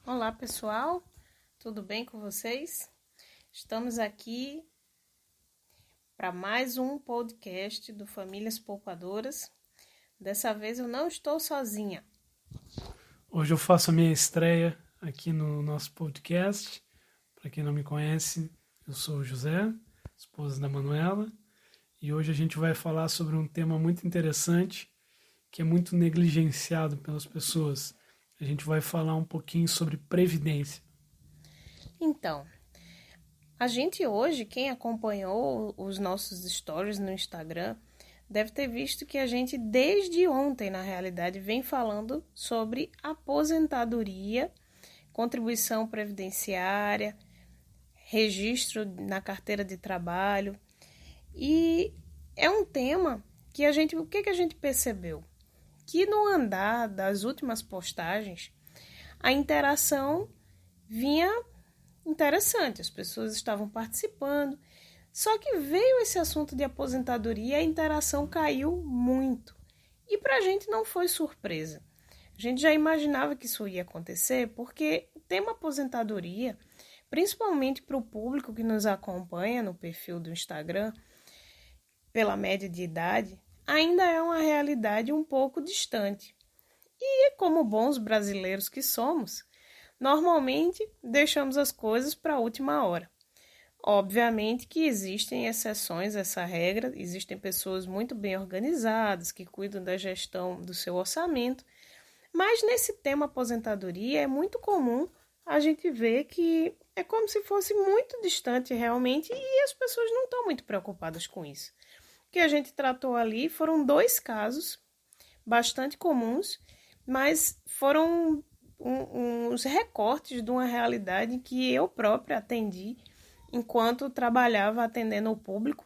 Olá pessoal, tudo bem com vocês? Estamos aqui para mais um podcast do Famílias Poupadoras. Dessa vez eu não estou sozinha. Hoje eu faço a minha estreia aqui no nosso podcast. Para quem não me conhece, eu sou o José, esposa da Manuela, e hoje a gente vai falar sobre um tema muito interessante que é muito negligenciado pelas pessoas. A gente vai falar um pouquinho sobre previdência. Então, a gente hoje, quem acompanhou os nossos stories no Instagram, deve ter visto que a gente desde ontem, na realidade, vem falando sobre aposentadoria, contribuição previdenciária, registro na carteira de trabalho. E é um tema que o que a gente percebeu? Que no andar das últimas postagens, a interação vinha interessante, as pessoas estavam participando, só que veio esse assunto de aposentadoria e a interação caiu muito. E para a gente não foi surpresa. A gente já imaginava que isso ia acontecer, porque o tema aposentadoria, principalmente para o público que nos acompanha no perfil do Instagram, pela média de idade, ainda é uma realidade um pouco distante. E como bons brasileiros que somos, normalmente deixamos as coisas para a última hora. Obviamente que existem exceções a essa regra, existem pessoas muito bem organizadas que cuidam da gestão do seu orçamento, mas nesse tema aposentadoria é muito comum a gente ver que é como se fosse muito distante realmente e as pessoas não estão muito preocupadas com isso. O que a gente tratou ali foram 2 casos bastante comuns, mas foram uns recortes de uma realidade que eu própria atendi enquanto trabalhava atendendo o público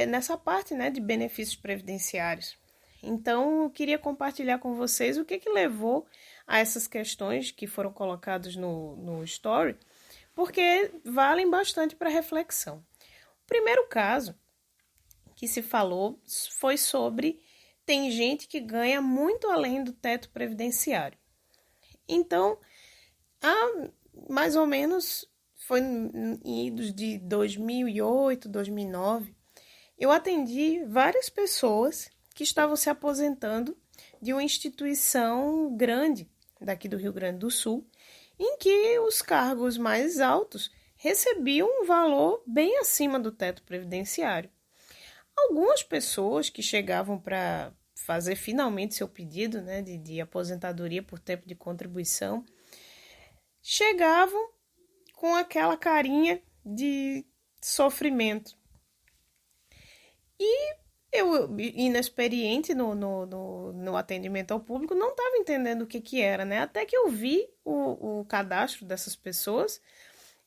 nessa parte, né, de benefícios previdenciários. Então, eu queria compartilhar com vocês o que levou a essas questões que foram colocadas no story, porque valem bastante para reflexão. O primeiro caso que se falou foi sobre tem gente que ganha muito além do teto previdenciário. Então, há mais ou menos, foi em idos de 2008, 2009, eu atendi várias pessoas que estavam se aposentando de uma instituição grande daqui do Rio Grande do Sul, em que os cargos mais altos recebiam um valor bem acima do teto previdenciário. Algumas pessoas que chegavam para fazer finalmente seu pedido, né, de aposentadoria por tempo de contribuição, chegavam com aquela carinha de sofrimento. E eu, inexperiente no atendimento ao público, não estava entendendo o que era, né? Até que eu vi o cadastro dessas pessoas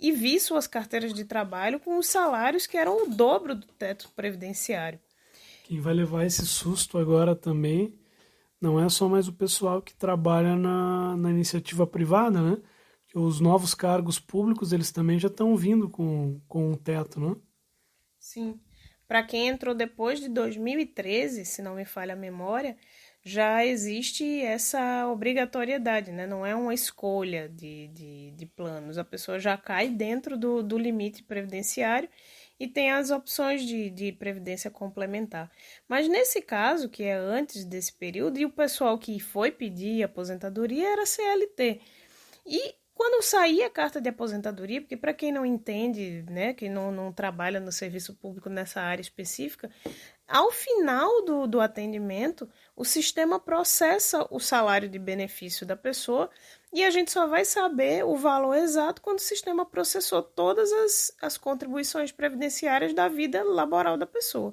e vi suas carteiras de trabalho com os salários que eram o dobro do teto previdenciário. Quem vai levar esse susto agora também não é só mais o pessoal que trabalha na iniciativa privada, né? Os novos cargos públicos, eles também já estão vindo com um teto, né? Sim. Para quem entrou depois de 2013, se não me falha a memória, já existe essa obrigatoriedade, né? Não é uma escolha de planos. A pessoa já cai dentro do limite previdenciário e tem as opções de previdência complementar. Mas nesse caso, que é antes desse período, e o pessoal que foi pedir aposentadoria era CLT. E quando saía a carta de aposentadoria, porque para quem não entende, né, quem não trabalha no serviço público nessa área específica, ao final do atendimento, o sistema processa o salário de benefício da pessoa e a gente só vai saber o valor exato quando o sistema processou todas as contribuições previdenciárias da vida laboral da pessoa.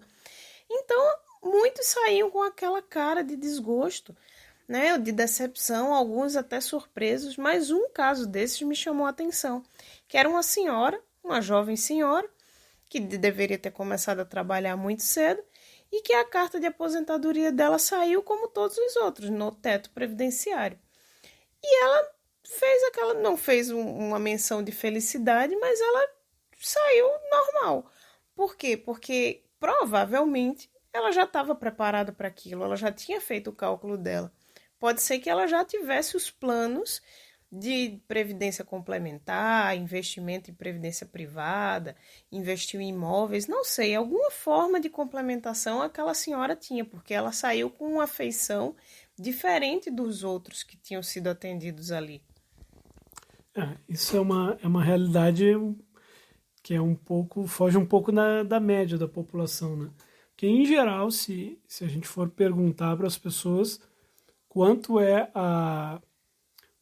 Então, muitos saíam com aquela cara de desgosto, né, de decepção, alguns até surpresos, mas um caso desses me chamou a atenção, que era uma senhora, uma jovem senhora, que deveria ter começado a trabalhar muito cedo, e que a carta de aposentadoria dela saiu como todos os outros, no teto previdenciário. E ela não fez uma menção de felicidade, mas ela saiu normal. Por quê? Porque provavelmente ela já estava preparada para aquilo, ela já tinha feito o cálculo dela. Pode ser que ela já tivesse os planos de previdência complementar, investimento em previdência privada, investiu em imóveis, não sei, alguma forma de complementação aquela senhora tinha, porque ela saiu com uma feição diferente dos outros que tinham sido atendidos ali. Isso é uma realidade que é foge um pouco da média da população, né? Porque, em geral, se a gente for perguntar para as pessoas quanto é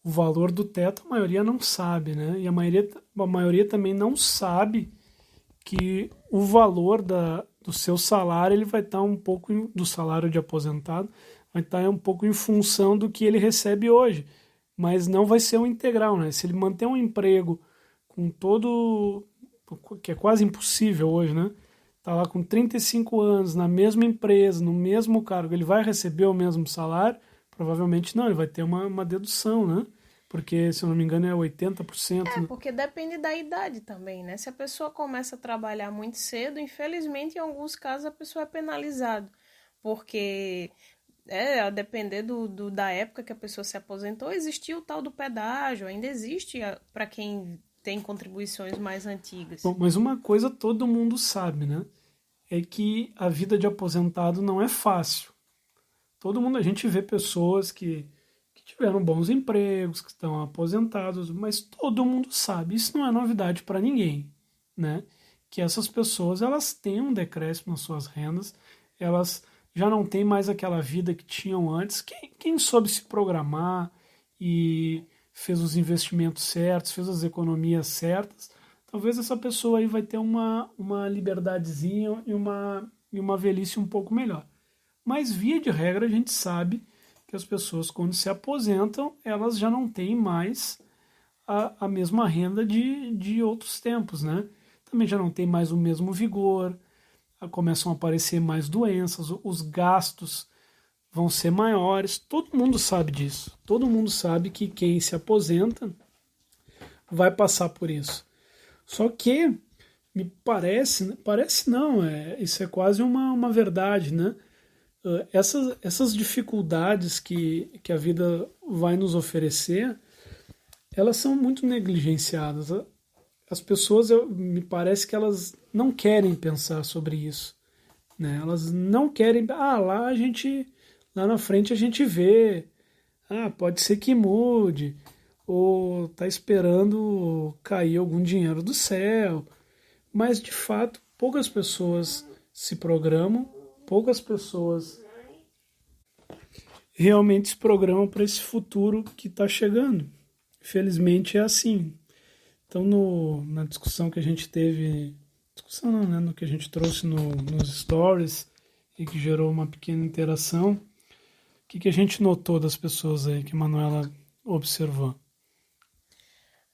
o valor do teto, a maioria não sabe, né? E a maioria também não sabe que o valor do seu salário ele vai estar um pouco do salário de aposentado, vai estar um pouco em função do que ele recebe hoje, mas não vai ser um integral, né? Se ele manter um emprego com todo, que é quase impossível hoje, né? Tá lá com 35 anos, na mesma empresa, no mesmo cargo, ele vai receber o mesmo salário? Provavelmente não, ele vai ter uma dedução, né? Porque, se eu não me engano, é 80%. Porque depende da idade também, né? Se a pessoa começa a trabalhar muito cedo, infelizmente, em alguns casos, a pessoa é penalizada. Porque, a depender da época que a pessoa se aposentou, existia o tal do pedágio, ainda existe para quem tem contribuições mais antigas. Bom, mas uma coisa todo mundo sabe, né? É que a vida de aposentado não é fácil. Todo mundo, a gente vê pessoas que tiveram bons empregos, que estão aposentados, mas todo mundo sabe, isso não é novidade para ninguém, né? Que essas pessoas, elas têm um decréscimo nas suas rendas, elas já não têm mais aquela vida que tinham antes. Quem soube se programar e fez os investimentos certos, fez as economias certas, talvez essa pessoa aí vai ter uma liberdadezinha e uma velhice um pouco melhor. Mas, via de regra, a gente sabe que as pessoas, quando se aposentam, elas já não têm mais a mesma renda de outros tempos, né? Também já não tem mais o mesmo vigor, começam a aparecer mais doenças, os gastos vão ser maiores. Todo mundo sabe disso. Todo mundo sabe que quem se aposenta vai passar por isso. Só que, me parece não, isso é quase uma verdade, né? Essas dificuldades que a vida vai nos oferecer, elas são muito negligenciadas. As pessoas, me parece que elas não querem pensar sobre isso, né? Elas não querem, lá na frente a gente vê, pode ser que mude, ou tá esperando cair algum dinheiro do céu, mas de fato poucas pessoas se programam, poucas pessoas realmente se programam para esse futuro que está chegando. Infelizmente é assim. Então, na discussão que a gente teve, discussão não, né? No que a gente trouxe nos stories e que gerou uma pequena interação, o que a gente notou das pessoas aí que a Manuela observou?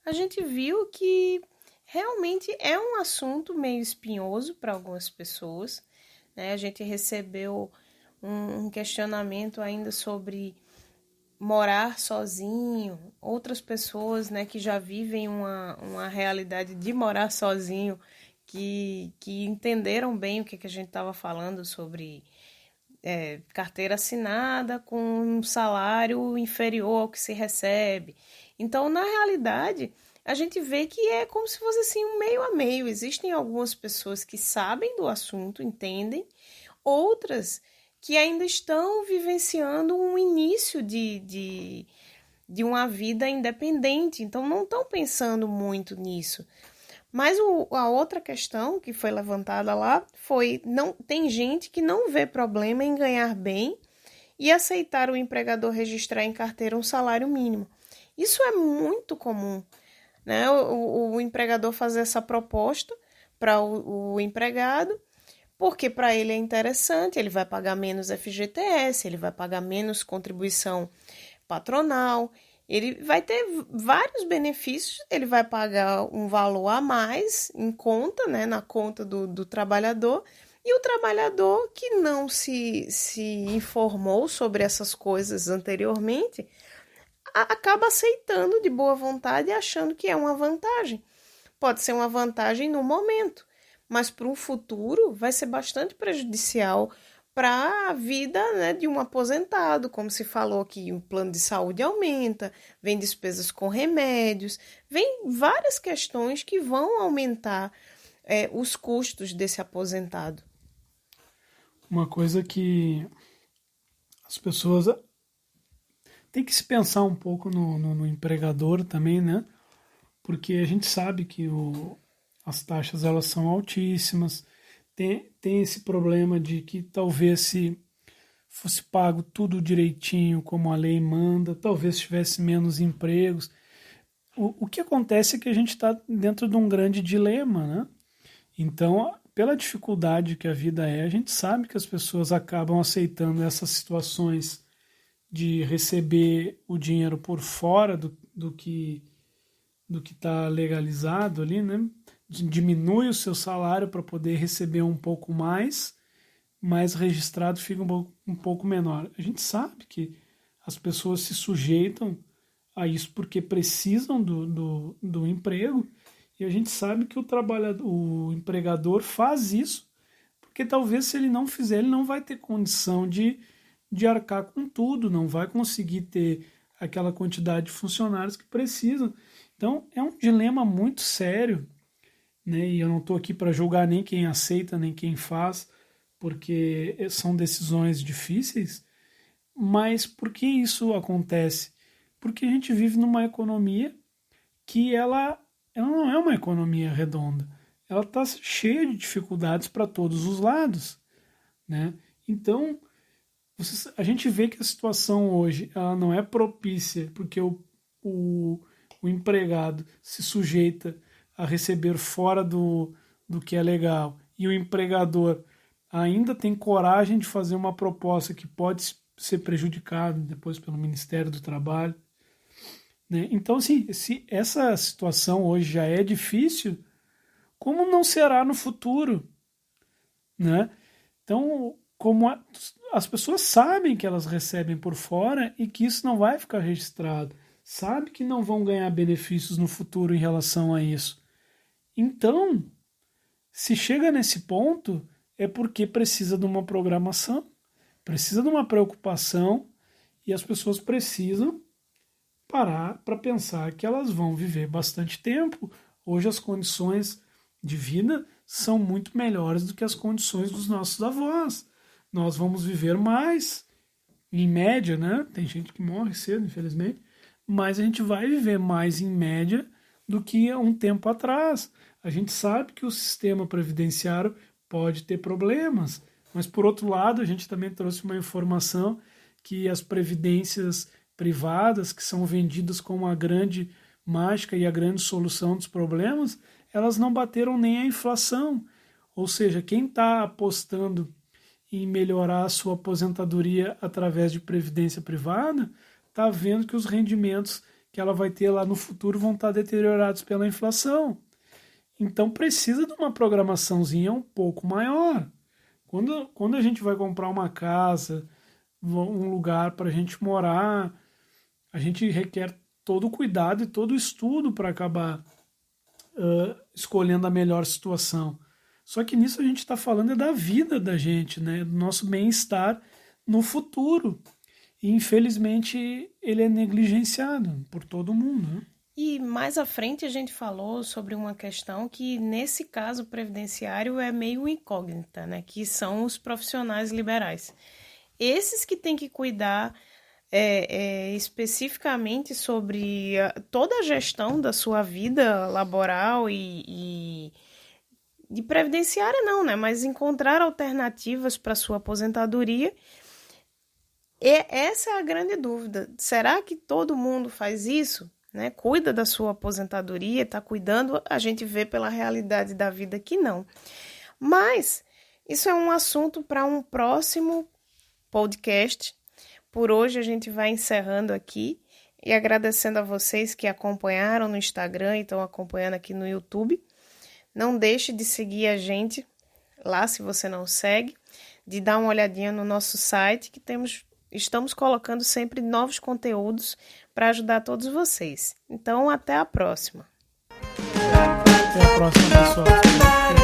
A gente viu que realmente é um assunto meio espinhoso para algumas pessoas, né? A gente recebeu um questionamento ainda sobre morar sozinho, outras pessoas, né, que já vivem uma realidade de morar sozinho, que entenderam bem o que a gente estava falando sobre carteira assinada com um salário inferior ao que se recebe. Então, na realidade, a gente vê que é como se fosse assim um meio a meio. Existem algumas pessoas que sabem do assunto, entendem, outras que ainda estão vivenciando um início de uma vida independente, então não estão pensando muito nisso. Mas a outra questão que foi levantada lá foi, tem gente que não vê problema em ganhar bem e aceitar o empregador registrar em carteira um salário mínimo. Isso é muito comum, né? O empregador fazer essa proposta para o empregado, porque para ele é interessante, ele vai pagar menos FGTS, ele vai pagar menos contribuição patronal, ele vai ter vários benefícios, ele vai pagar um valor a mais em conta, né, na conta do trabalhador, e o trabalhador que não se informou sobre essas coisas anteriormente, acaba aceitando de boa vontade e achando que é uma vantagem. Pode ser uma vantagem no momento, mas para um futuro vai ser bastante prejudicial para a vida, né, de um aposentado. Como se falou que o plano de saúde aumenta, vem despesas com remédios, vem várias questões que vão aumentar os custos desse aposentado. Uma coisa que as pessoas têm que se pensar um pouco no empregador também, né? Porque a gente sabe que as taxas elas são altíssimas, tem esse problema de que talvez se fosse pago tudo direitinho como a lei manda, talvez tivesse menos empregos. O que acontece é que a gente está dentro de um grande dilema, né? Então, pela dificuldade que a vida é, a gente sabe que as pessoas acabam aceitando essas situações de receber o dinheiro por fora do que está legalizado ali, né? Diminui o seu salário para poder receber um pouco mais, mas registrado fica um pouco menor. A gente sabe que as pessoas se sujeitam a isso porque precisam do emprego, e a gente sabe que o empregador faz isso porque talvez se ele não fizer, ele não vai ter condição de arcar com tudo, não vai conseguir ter aquela quantidade de funcionários que precisam. Então é um dilema muito sério, né? E eu não estou aqui para julgar nem quem aceita, nem quem faz, porque são decisões difíceis. Mas por que isso acontece? Porque a gente vive numa economia que ela não é uma economia redonda. Ela está cheia de dificuldades para todos os lados, né? Então, a gente vê que a situação hoje ela não é propícia, porque o empregado se sujeita a receber fora do que é legal, e o empregador ainda tem coragem de fazer uma proposta que pode ser prejudicada depois pelo Ministério do Trabalho, né? Então, assim, se essa situação hoje já é difícil, como não será no futuro, né? Então, as pessoas sabem que elas recebem por fora e que isso não vai ficar registrado, sabe que não vão ganhar benefícios no futuro em relação a isso. Então, se chega nesse ponto, é porque precisa de uma programação, precisa de uma preocupação, e as pessoas precisam parar para pensar que elas vão viver bastante tempo. Hoje as condições de vida são muito melhores do que as condições dos nossos avós. Nós vamos viver mais, em média, né? Tem gente que morre cedo, infelizmente, mas a gente vai viver mais em média do que há um tempo atrás. A gente sabe que o sistema previdenciário pode ter problemas, mas por outro lado a gente também trouxe uma informação que as previdências privadas, que são vendidas como a grande mágica e a grande solução dos problemas, elas não bateram nem a inflação. Ou seja, quem está apostando em melhorar a sua aposentadoria através de previdência privada está vendo que os rendimentos que ela vai ter lá no futuro vão estar deteriorados pela inflação. Então precisa de uma programaçãozinha um pouco maior. Quando a gente vai comprar uma casa, um lugar para a gente morar, a gente requer todo o cuidado e todo o estudo para acabar escolhendo a melhor situação. Só que nisso a gente está falando da vida da gente, né? Do nosso bem-estar no futuro. E infelizmente ele é negligenciado por todo mundo, né? E mais à frente a gente falou sobre uma questão que, nesse caso previdenciário, é meio incógnita, né? Que são os profissionais liberais. Esses que têm que cuidar especificamente sobre toda a gestão da sua vida laboral e de previdenciária não, né? Mas encontrar alternativas para sua aposentadoria. E essa é a grande dúvida. Será que todo mundo faz isso? Né? Cuida da sua aposentadoria, está cuidando? A gente vê pela realidade da vida que não. Mas isso é um assunto para um próximo podcast. Por hoje a gente vai encerrando aqui e agradecendo a vocês que acompanharam no Instagram e estão acompanhando aqui no YouTube. Não deixe de seguir a gente lá se você não segue, de dar uma olhadinha no nosso site que estamos colocando sempre novos conteúdos para ajudar todos vocês. Então, até a próxima. Até a próxima, pessoal.